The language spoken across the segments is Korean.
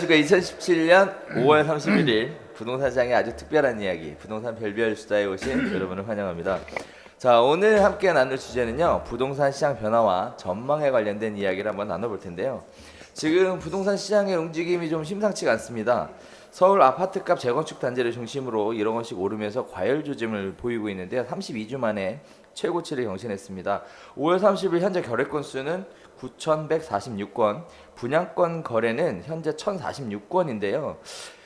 안녕하십니까. 2017년 5월 31일 부동산 시장의 아주 특별한 이야기, 부동산 별별 수다에 오신 여러분을 환영합니다. 자, 오늘 함께 나눌 주제는요, 부동산 시장 변화와 전망에 관련된 이야기를 한번 나눠볼 텐데요. 지금 부동산 시장의 움직임이 좀 심상치가 않습니다. 서울 아파트값 재건축 단지를 중심으로 1억 원씩 오르면서 과열 조짐을 보이고 있는데요. 32주 만에 최고치를 경신했습니다. 5월 30일 현재 거래 건수는 9,146건, 분양권 거래는 현재 1,046건인데요.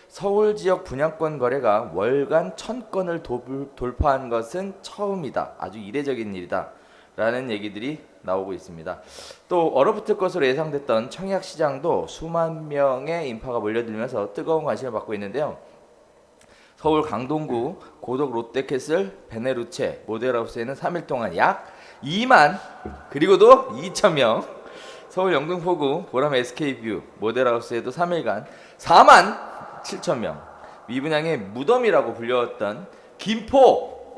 서울 지역 분양권 거래가 월간 1,000건을 돌파한 것은 처음이다. 아주 이례적인 일이다. 라는 얘기들이 나오고 있습니다. 또 얼어붙을 것으로 예상됐던 청약 시장도 수만 명의 인파가 몰려들면서 뜨거운 관심을 받고 있는데요. 서울 강동구 고덕 롯데캐슬 베네루체 모델하우스에는 3일 동안 약 2만 그리고도 2,000명, 서울 영등포구 보람 SK뷰 모델하우스에도 3일간 4만 7,000명, 미분양의 무덤이라고 불렸던 김포,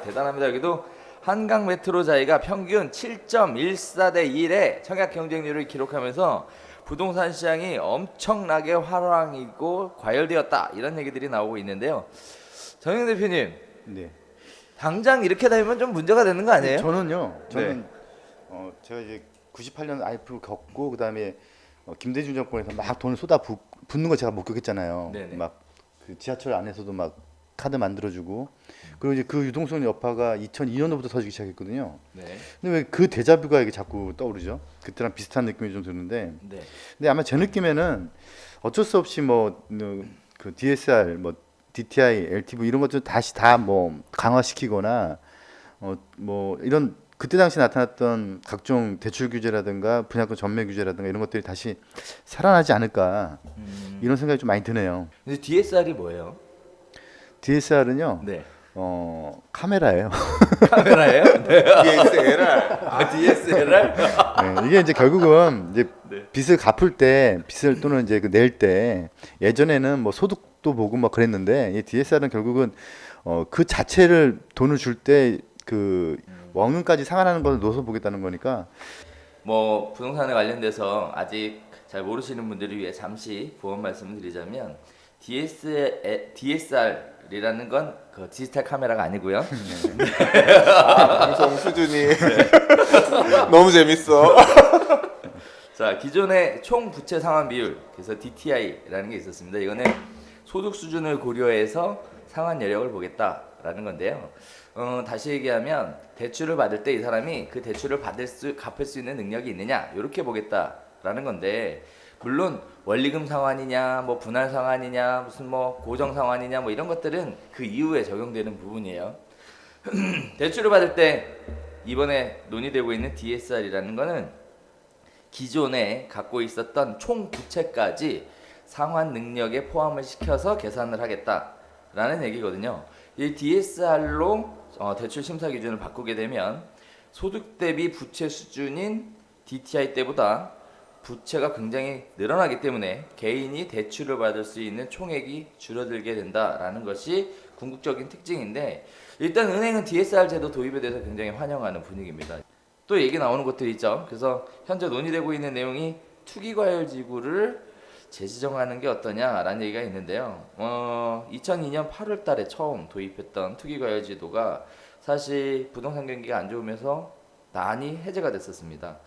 대단합니다. 여기도 한강 메트로 자이가 평균 7.14 대 1의 청약 경쟁률을 기록하면서 부동산 시장이 엄청나게 화랑이고 과열되었다, 이런 얘기들이 나오고 있는데요. 정영 대표님, 네. 당장 이렇게 되면 좀 문제가 되는 거 아니에요? 저는 네. 제가 이제 98년 IPO 겪고 그다음에 김대중 정권에서 막 돈을 쏟아붓는 거 제가 목격했잖아요. 네네. 막 그 지하철 안에서도 막 카드 만들어주고, 그리고 이제 그 유동성 여파가 2002년도부터 터지기 시작했거든요. 네. 근데 왜 그 데자뷰가 이게 자꾸 떠오르죠? 그때랑 비슷한 느낌이 좀 드는데, 네. 근데 아마 제 느낌에는 어쩔 수 없이 그 DSR, DTI, LTV 이런 것들 다시 다 강화시키거나 이런 그때 당시 나타났던 각종 대출 규제라든가 분양권 전매 규제라든가 이런 것들이 다시 살아나지 않을까, 이런 생각이 좀 많이 드네요. 근데 DSR이 뭐예요? DSR은요, 네. 카메라예요. 카메라예요? 네. DSLR. DSLR? 네, 이게 이제 결국은 이제 네. 빚을 갚을 때, 빚을 또는 이제 낼 때, 예전에는 소득도 보고 그랬는데, 이 DSR은 결국은 그 자체를 돈을 줄 때 그 원금까지 상환하는 걸 넣어서 보겠다는 거니까. 부동산에 관련돼서 아직 잘 모르시는 분들을 위해 잠시 보험 말씀을 드리자면, DSR이라는 건 그 디지털 카메라가 아니고요. 방송 수준이 너무 재밌어. 자, 기존의 총 부채 상환 비율, 그래서 DTI라는 게 있었습니다. 이거는 소득 수준을 고려해서 상환 여력을 보겠다라는 건데요. 다시 얘기하면 대출을 받을 때 이 사람이 그 대출을 갚을 수 있는 능력이 있느냐, 이렇게 보겠다라는 건데, 물론 원리금 상환이냐, 분할 상환이냐, 무슨 고정 상환이냐, 이런 것들은 그 이후에 적용되는 부분이에요. 대출을 받을 때 이번에 논의되고 있는 DSR이라는 거는 기존에 갖고 있었던 총 부채까지 상환 능력에 포함을 시켜서 계산을 하겠다라는 얘기거든요. 이 DSR로 대출 심사 기준을 바꾸게 되면 소득 대비 부채 수준인 DTI 때보다 부채가 굉장히 늘어나기 때문에 개인이 대출을 받을 수 있는 총액이 줄어들게 된다라는 것이 궁극적인 특징인데, 일단 은행은 DSR 제도 도입에 대해서 굉장히 환영하는 분위기입니다. 또 얘기 나오는 것들이 있죠. 그래서 현재 논의되고 있는 내용이 투기과열지구를 재지정하는 게 어떠냐라는 얘기가 있는데요. 2002년 8월 달에 처음 도입했던 투기과열지도가 사실 부동산 경기가 안 좋으면서 많이 해제가 됐었습니다.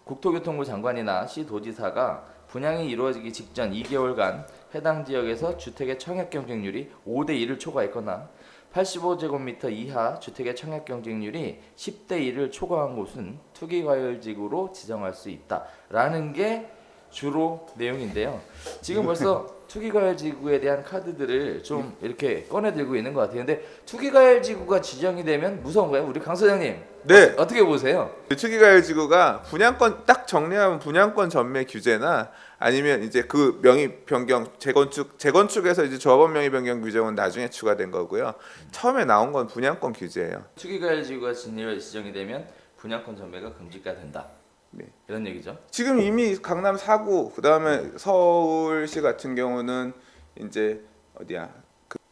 국토교통부 장관이나 시도지사가 분양이 이루어지기 직전 2개월간 해당 지역에서 주택의 청약 경쟁률이 5대 1을 초과했거나 85제곱미터 이하 주택의 청약 경쟁률이 10대 1을 초과한 곳은 투기과열지구로 지정할 수 있다라는 게 주로 내용인데요. 지금 벌써 투기과열지구에 대한 카드들을 좀 이렇게 꺼내들고 있는 것 같아요. 근데 투기과열지구가 지정이 되면 무서운 거예요? 우리 강 소장님, 네. 어떻게 보세요? 투기과열지구가 분양권 딱 정리하면 분양권 전매 규제나 아니면 이제 그 명의 변경 재건축에서 이제 조합원 명의 변경 규정은 나중에 추가된 거고요. 처음에 나온 건 분양권 규제예요. 투기과열지구가 지정이 되면 분양권 전매가 금지가 된다. 네. 이런 얘기죠. 지금 이미 강남 4구, 그다음에 서울시 같은 경우는 이제 어디야?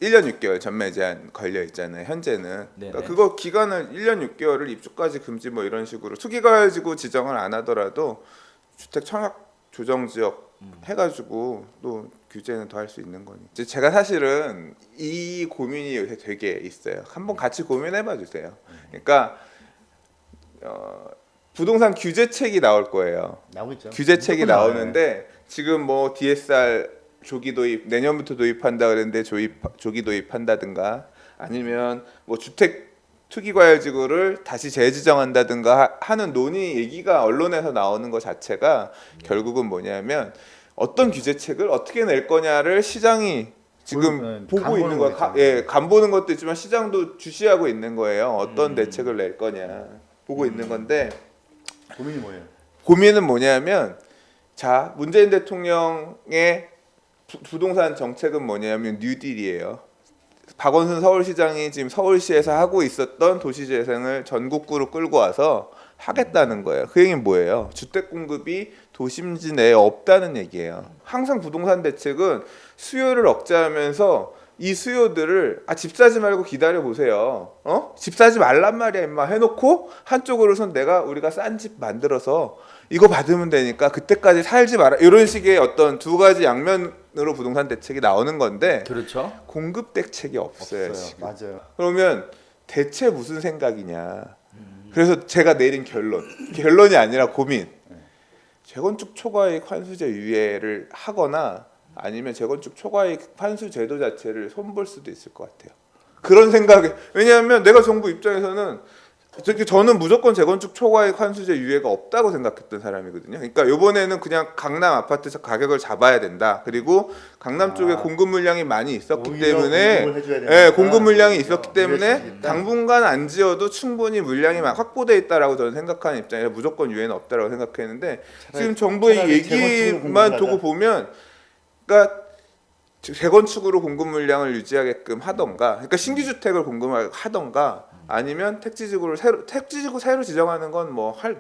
1년 6개월 전매 제한 걸려 있잖아요. 현재는. 그러니까 그거 기간을 1년 6개월을 입주까지 금지 이런 식으로 투기과열지구 지정을 안 하더라도 주택 청약 조정 지역 해가지고 또 규제는 더 할 수 있는 거니. 이제 제가 사실은 이 고민이 요새 되게 있어요. 한번 같이 고민해봐 주세요. 그러니까 부동산 규제책이 나올 거예요. 나오겠죠. 규제책이 무조건 나와요. 나오는데 지금 뭐 DSR 조기 도입 내년부터 도입한다 그랬는데 조기 도입한다든가 아니면 뭐 주택 투기과열지구를 다시 재지정한다든가 하는 논의 얘기가 언론에서 나오는 것 자체가 결국은 뭐냐면 어떤 규제책을 어떻게 낼 거냐를 시장이 지금 보고 간 있는 보는 거야. 거죠. 예, 간 보는 것도 있지만 시장도 주시하고 있는 거예요. 어떤 대책을 낼 거냐 보고 있는 건데 고민이 뭐예요? 고민은 뭐냐면 자 문재인 대통령의 부동산 정책은 뭐냐면 뉴딜이에요. 박원순 서울시장이 지금 서울시에서 하고 있었던 도시재생을 전국구로 끌고 와서 하겠다는 거예요. 그 얘기는 뭐예요? 주택 공급이 도심지 내에 없다는 얘기예요. 항상 부동산 대책은 수요를 억제하면서 이 수요들을 집 사지 말고 기다려 보세요. 집 사지 말란 말이야 임마 해놓고 한쪽으로선 우리가 싼 집 만들어서 이거 받으면 되니까 그때까지 살지 마라 이런 식의 어떤 두 가지 양면으로 부동산 대책이 나오는 건데 그렇죠. 공급 대책이 없어요. 지금. 맞아요. 그러면 대체 무슨 생각이냐. 그래서 제가 내린 결론이 아니라 고민. 재건축 초과이익 환수제 유예를 하거나 아니면 재건축 초과이익 환수 제도 자체를 손볼 수도 있을 것 같아요. 그런 생각에 왜냐하면 내가 정부 입장에서는 저는 무조건 재건축 초과이익 환수제 유예가 없다고 생각했던 사람이거든요. 그러니까 이번에는 그냥 강남 아파트에서 가격을 잡아야 된다. 그리고 강남 쪽에 공급 물량이 많이 있었기 오히려 때문에 공급을 해줘야 되니까. 예, 공급 물량이 있었기 이럴 수 때문에 있다. 당분간 안 지어도 충분히 물량이 확보돼 있다라고 저는 생각하는 입장이라 무조건 유예는 없다라고 생각했는데 지금 정부의 차라리 재건축으로 얘기만 공급을 두고 하자. 보면 그러니까 재건축으로 공급 물량을 유지하게끔 하던가, 그러니까 신규 주택을 공급하던가, 아니면 택지지구 새로 지정하는 건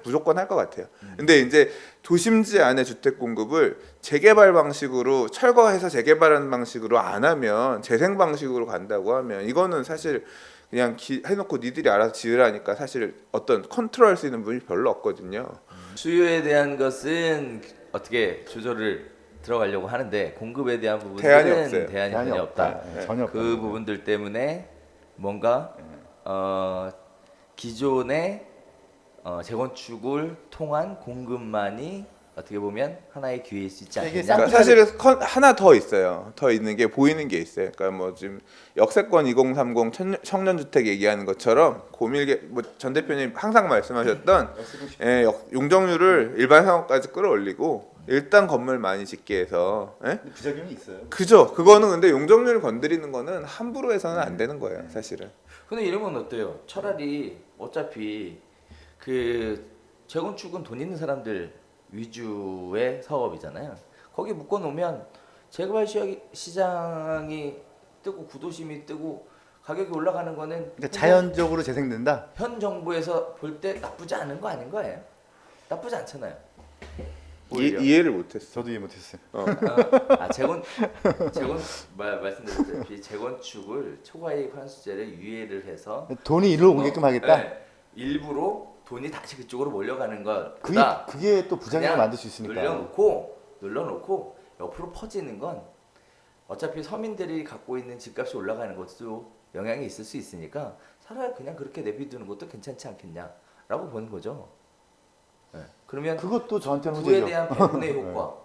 무조건 할 것 같아요. 근데 이제 도심지 안에 주택 공급을 재개발 방식으로 철거해서 재개발하는 방식으로 안 하면 재생 방식으로 간다고 하면 이거는 사실 그냥 해놓고 니들이 알아서 지으라니까 사실 어떤 컨트롤할 수 있는 부분이 별로 없거든요. 수요에 대한 것은 어떻게 조절을 들어가려고 하는데 공급에 대한 부분들은 대안이 없어요. 대안이 전혀 없다. 네, 전혀 없다. 그 부분들 때문에 뭔가 기존의 재건축을 통한 공급만이 어떻게 보면 하나의 기회일 수 있지 않겠냐. 그러니까 사실은 하나 더 있어요. 더 있는 게 보이는 게 있어요. 그러니까 뭐 지금 역세권 2030 청년주택 얘기하는 것처럼 고밀게 전 대표님 항상 말씀하셨던 용적률을 일반 상업까지 끌어올리고 일단 건물 많이 짓게 해서 부작용이 있어요. 그죠. 그거는 근데 용적률 건드리는 거는 함부로 해서는 안 되는 거예요. 사실은. 근데 이러면 어때요? 차라리 어차피 그 재건축은 돈 있는 사람들 위주의 사업이잖아요. 거기 묶어 놓으면 재개발 시장이 뜨고 구도심이 뜨고 가격이 올라가는 거는 그러니까 자연적으로 재생된다. 현 정부에서 볼 때 나쁘지 않은 거 아닌 거예요? 나쁘지 않잖아요. 오히려. 이해를 못했어. 저도 이해 못했어요. 말씀드렸다시피 재건축을 초과이익 환수제를 유예를 해서 돈이 이리로 오게끔 하겠다. 네, 일부러 돈이 다시 그쪽으로 몰려가는 것보다 그게 또 부작용을 그냥 만들 수 있으니까. 눌러놓고 옆으로 퍼지는 건 어차피 서민들이 갖고 있는 집값이 올라가는 것도 영향이 있을 수 있으니까 차라리 그냥 그렇게 내비두는 것도 괜찮지 않겠냐라고 보는 거죠. 네. 그러면 그것도 저한테는 부에 문제죠. 대한 배분의 효과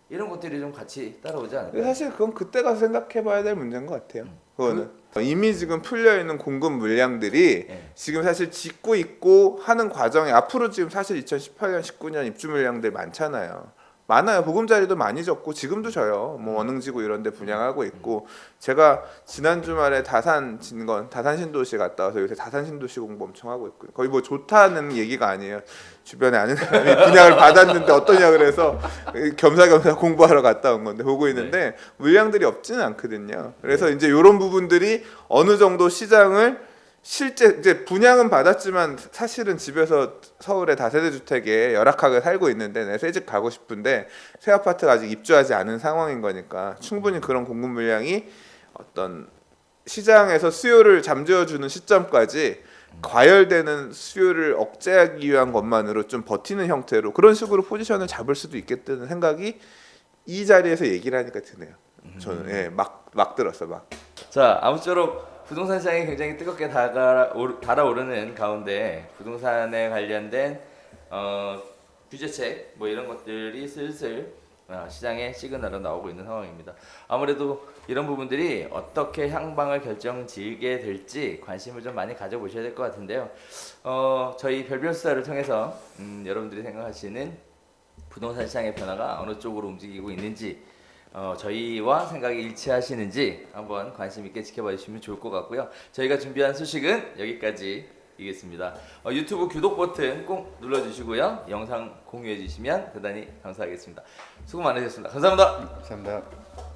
이런 것들이 좀 같이 따라오지 근데 않을까요? 사실 그건 그때 가서 생각해봐야 될 문제인 것 같아요. 그거는 이미 지금 풀려 있는 공급 물량들이 지금 사실 짓고 있고 하는 과정에 앞으로 지금 사실 2018년, 19년 입주 물량들 많아요. 보금자리도 많이 졌고 지금도 져요. 뭐 원흥지구 이런 데 분양하고 있고 제가 지난 주말에 다산 신도시 갔다 와서 요새 다산 신도시 공부 엄청 하고 있고 거의 뭐 좋다는 얘기가 아니에요. 주변에 아는 사람이 분양을 받았는데 어떠냐 그래서 겸사겸사 공부하러 갔다 온 건데 보고 있는데 물량들이 없지는 않거든요. 그래서 이제 이런 부분들이 어느 정도 시장을 실제 이제 분양은 받았지만 사실은 집에서 서울의 다세대 주택에 열악하게 살고 있는데 내 새 집 가고 싶은데 새 아파트가 아직 입주하지 않은 상황인 거니까 충분히 그런 공급 물량이 어떤 시장에서 수요를 잠재워주는 시점까지 과열되는 수요를 억제하기 위한 것만으로 좀 버티는 형태로 그런 식으로 포지션을 잡을 수도 있겠다는 생각이 이 자리에서 얘기를 하니까 드네요. 저는 막 들었어 막. 자, 아무쪼록 부동산 시장이 굉장히 뜨겁게 달아오르는 가운데 부동산에 관련된 규제책 뭐 이런 것들이 슬슬 시장에 시그널로 나오고 있는 상황입니다. 아무래도 이런 부분들이 어떻게 향방을 결정지게 될지 관심을 좀 많이 가져보셔야 될 것 같은데요. 저희 별별 수사를 통해서 여러분들이 생각하시는 부동산 시장의 변화가 어느 쪽으로 움직이고 있는지 저희와 생각이 일치하시는지 한번 관심 있게 지켜봐 주시면 좋을 것 같고요. 저희가 준비한 소식은 여기까지이겠습니다. 유튜브 구독 버튼 꼭 눌러주시고요. 영상 공유해 주시면 대단히 감사하겠습니다. 수고 많으셨습니다. 감사합니다. 감사합니다.